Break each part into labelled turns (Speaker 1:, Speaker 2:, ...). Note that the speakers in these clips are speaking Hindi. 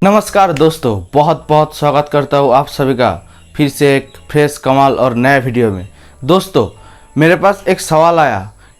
Speaker 1: नमस्कार दोस्तों, बहुत बहुत स्वागत करता हूँ आप सभी का फिर से एक फ्रेश कमाल और नए वीडियो में। दोस्तों, मेरे पास एक सवाल आया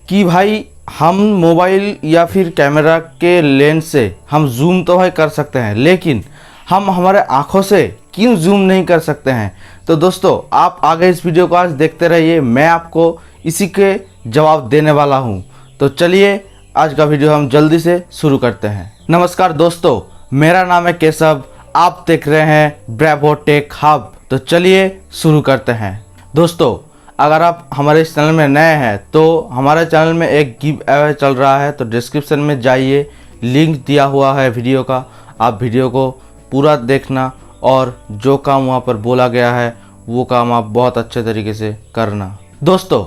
Speaker 1: कि भाई हम मोबाइल या फिर कैमरा के लेंस से हम जूम तो भाई कर सकते हैं, लेकिन हम हमारे आँखों से क्यों जूम नहीं कर सकते हैं। तो दोस्तों, आप आगे इस वीडियो को आज देखते रहिए, मैं आपको इसी के जवाब देने वाला हूँ। तो चलिए आज का वीडियो हम जल्दी से शुरू करते हैं। नमस्कार दोस्तों, मेरा नाम है केशव, आप देख रहे हैं ब्रेवो टेक हब। तो चलिए शुरू करते हैं। दोस्तों, अगर आप हमारे इस चैनल में नए हैं तो हमारे चैनल में एक गिव अवे चल रहा है, तो डिस्क्रिप्शन में जाइए, लिंक दिया हुआ है वीडियो का। आप वीडियो को पूरा देखना और जो काम वहाँ पर बोला गया है वो काम आप बहुत अच्छे तरीके से करना। दोस्तों,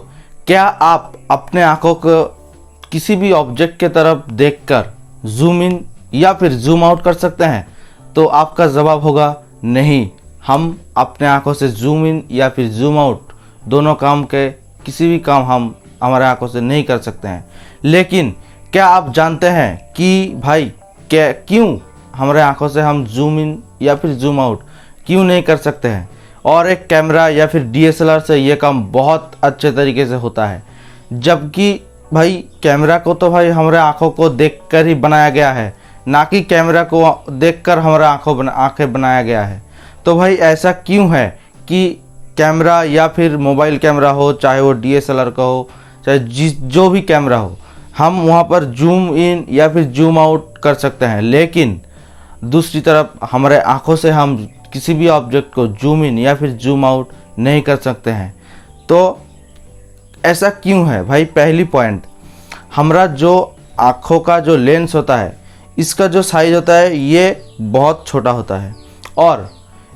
Speaker 1: क्या आप अपने आँखों को किसी भी ऑब्जेक्ट के तरफ देखकर जूम इन या फिर जूम आउट कर सकते हैं? तो आपका जवाब होगा नहीं, हम अपने आंखों से जूम इन या फिर जूम आउट दोनों काम के किसी भी काम हम हमारे आंखों से नहीं कर सकते हैं। लेकिन क्या आप जानते हैं कि भाई क्यों हमारे आंखों से हम जूम इन या फिर जूम आउट क्यों नहीं कर सकते हैं? और एक कैमरा या फिर DSLR से ये काम बहुत अच्छे तरीके से होता है, जबकि भाई कैमरा को तो भाई हमारे आंखों को देखकर ही बनाया गया है, ना कि कैमरा को देखकर हमारा आंखें बनाया गया है। तो भाई ऐसा क्यों है कि कैमरा या फिर मोबाइल कैमरा हो, चाहे वो DSLR का हो, चाहे जो भी कैमरा हो, हम वहाँ पर जूम इन या फिर जूम आउट कर सकते हैं, लेकिन दूसरी तरफ हमारे आंखों से हम किसी भी ऑब्जेक्ट को जूम इन या फिर जूम आउट नहीं कर सकते हैं। तो ऐसा क्यों है भाई? पहली पॉइंट, हमारा जो आँखों का जो लेंस होता है, इसका जो साइज होता है ये बहुत छोटा होता है, और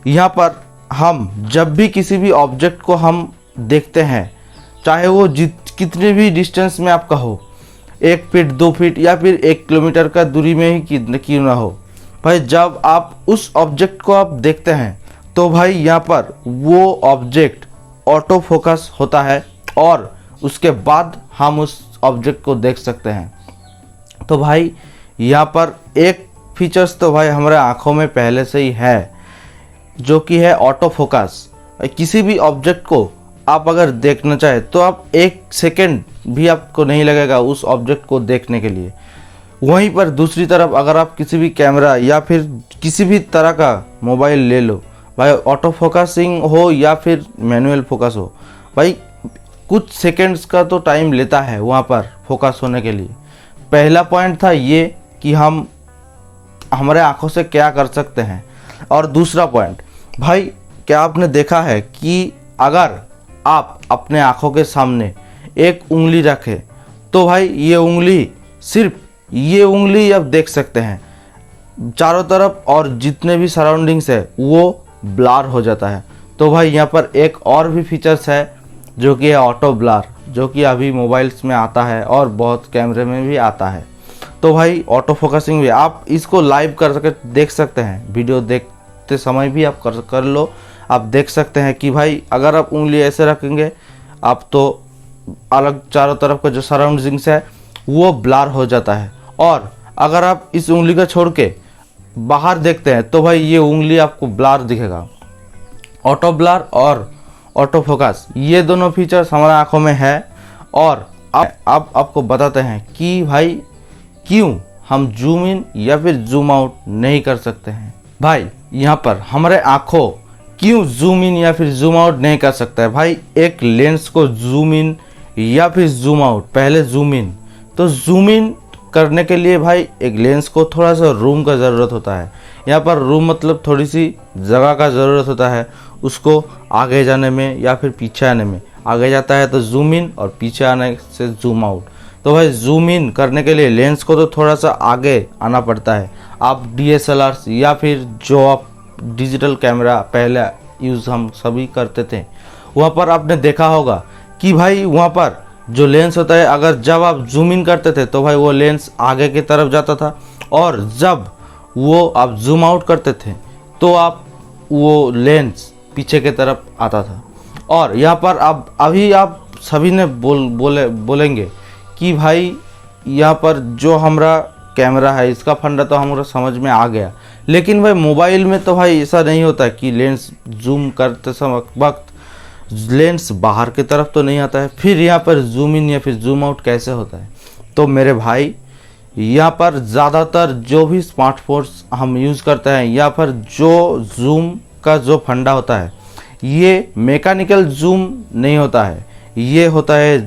Speaker 1: यहाँ पर हम जब भी किसी भी ऑब्जेक्ट को हम देखते हैं, चाहे वो कितने भी डिस्टेंस में आपका हो, 1 फीट 2 फीट या फिर 1 किलोमीटर का दूरी में ही क्यों ना हो, भाई जब आप उस ऑब्जेक्ट को आप देखते हैं तो भाई यहाँ पर वो ऑब्जेक्ट ऑटो फोकस होता है और उसके बाद हम उस ऑब्जेक्ट को देख सकते हैं। तो भाई यहाँ पर एक फीचर्स तो भाई हमारे आँखों में पहले से ही है, जो कि है ऑटो फोकस। किसी भी ऑब्जेक्ट को आप अगर देखना चाहे तो आप 1 सेकेंड भी आपको नहीं लगेगा उस ऑब्जेक्ट को देखने के लिए। वहीं पर दूसरी तरफ अगर आप किसी भी कैमरा या फिर किसी भी तरह का मोबाइल ले लो, भाई ऑटो फोकसिंग हो या फिर मैनुअल फोकस हो, भाई कुछ सेकेंड्स का तो टाइम लेता है वहाँ पर फोकस होने के लिए। पहला पॉइंट था ये कि हम हमारे आँखों से क्या कर सकते हैं। और दूसरा पॉइंट, भाई क्या आपने देखा है कि अगर आप अपने आँखों के सामने एक उंगली रखें तो भाई ये उंगली, सिर्फ ये उंगली आप देख सकते हैं, चारों तरफ और जितने भी सराउंडिंग्स है वो ब्लर हो जाता है। तो भाई यहाँ पर एक और भी फीचर्स है जो कि है ऑटो ब्लर, जो कि अभी मोबाइल्स में आता है और बहुत कैमरे में भी आता है। तो भाई ऑटो फोकसिंग भी आप इसको लाइव कर देख सकते हैं, वीडियो देखते समय भी आप कर लो। आप देख सकते हैं कि भाई अगर आप उंगली ऐसे रखेंगे आप तो अलग चारों तरफ का जो सराउंडिंग्स है वो ब्लर हो जाता है, और अगर आप इस उंगली को छोड़ के बाहर देखते हैं तो भाई ये उंगली आपको ब्लर दिखेगा। ऑटो ब्लर और ऑटो फोकस ये दोनों फीचर्स हमारे आँखों में है। और अब आपको बताते हैं कि भाई क्यों हम जूम इन या फिर जूम आउट नहीं कर सकते हैं। भाई यहाँ पर हमारे आँखों क्यों जूम इन या फिर जूम आउट नहीं कर सकता है? भाई एक लेंस को जूम इन या फिर जूम आउट, पहले जूम इन, तो जूम इन करने के लिए भाई एक लेंस को थोड़ा सा रूम का ज़रूरत होता है। यहाँ पर रूम मतलब थोड़ी सी जगह का ज़रूरत होता है, उसको आगे जाने में या फिर पीछे आने में। आगे जाता है तो जूम इन और पीछे आने से जूम आउट। तो भाई जूम इन करने के लिए लेंस को तो थोड़ा सा आगे आना पड़ता है। आप DSLR या फिर जो आप डिजिटल कैमरा पहले यूज़ हम सभी करते थे, वहाँ पर आपने देखा होगा कि भाई वहाँ पर जो लेंस होता है, अगर जब आप जूम इन करते थे तो भाई वो लेंस आगे की तरफ जाता था, और जब वो आप जूम आउट करते थे तो आप वो लेंस पीछे की तरफ आता था। और यहाँ पर अब अभी आप सभी ने बोलेंगे कि भाई यहाँ पर जो हमारा कैमरा है, इसका फंडा तो हमारा समझ में आ गया। लेकिन भाई मोबाइल में तो भाई ऐसा नहीं होता कि लेंस जूम करते समय वक्त लेंस बाहर की तरफ तो नहीं आता है, फिर यहाँ पर जूम इन या फिर जूम आउट कैसे होता है। तो मेरे भाई यहाँ पर ज़्यादातर जो भी स्मार्टफोन्स हम यूज़ करते हैं या फिर जो जूम का जो फंडा होता है, ये मैकेनिकल जूम नहीं होता है, ये होता है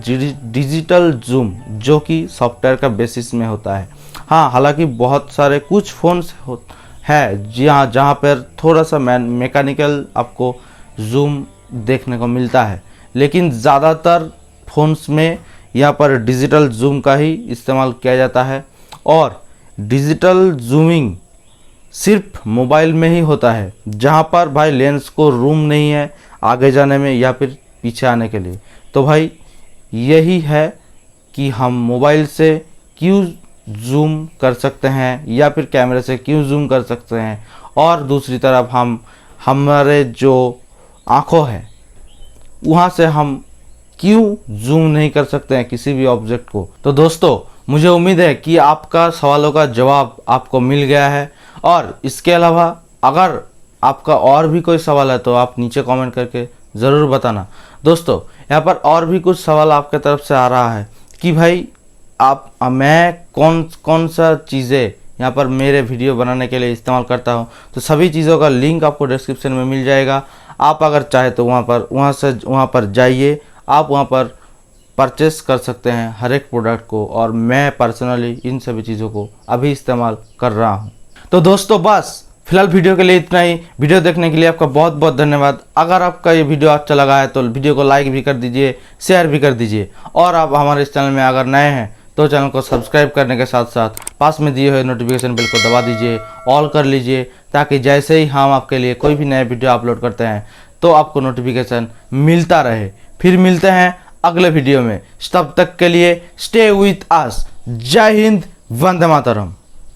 Speaker 1: डिजिटल जूम, जो कि सॉफ्टवेयर का बेसिस में होता है। हाँ, हालांकि बहुत सारे कुछ फ़ोन्स है जहाँ पर थोड़ा सा मैकेनिकल आपको जूम देखने को मिलता है, लेकिन ज़्यादातर फ़ोन्स में यहाँ पर डिजिटल जूम का ही इस्तेमाल किया जाता है। और डिजिटल जूमिंग सिर्फ मोबाइल में ही होता है, जहाँ पर भाई लेंस को रूम नहीं है आगे जाने में या फिर पीछे आने के लिए। तो भाई यही है कि हम मोबाइल से क्यों जूम कर सकते हैं या फिर कैमरे से क्यों जूम कर सकते हैं, और दूसरी तरफ हम हमारे जो आँखों है वहाँ से हम क्यों जूम नहीं कर सकते हैं किसी भी ऑब्जेक्ट को। तो दोस्तों, मुझे उम्मीद है कि आपका सवालों का जवाब आपको मिल गया है, और इसके अलावा अगर आपका और भी कोई सवाल है तो आप नीचे कमेंट करके ज़रूर बताना। दोस्तों, यहाँ पर और भी कुछ सवाल आपके तरफ से आ रहा है कि भाई मैं कौन सा चीज़ें यहाँ पर मेरे वीडियो बनाने के लिए इस्तेमाल करता हूँ। तो सभी चीज़ों का लिंक आपको डिस्क्रिप्शन में मिल जाएगा। आप अगर चाहे तो वहाँ पर जाइए, आप वहाँ पर परचेस कर सकते हैं हर एक प्रोडक्ट को, और मैं पर्सनली इन सभी चीज़ों को अभी इस्तेमाल कर रहा हूँ। तो दोस्तों, बस फिलहाल वीडियो के लिए इतना ही। वीडियो देखने के लिए आपका बहुत बहुत धन्यवाद। अगर आपका ये वीडियो अच्छा लगा है तो वीडियो को लाइक भी कर दीजिए, शेयर भी कर दीजिए, और आप हमारे इस चैनल में अगर नए हैं तो चैनल को सब्सक्राइब करने के साथ साथ पास में दिए हुए नोटिफिकेशन बेल को दबा दीजिए, ऑल कर लीजिए, ताकि जैसे ही हम आपके लिए कोई भी नए वीडियो अपलोड करते हैं तो आपको नोटिफिकेशन मिलता रहे। फिर मिलते हैं अगले वीडियो में, तब तक के लिए स्टे विथ अस। जय हिंद, वंदे मातरम।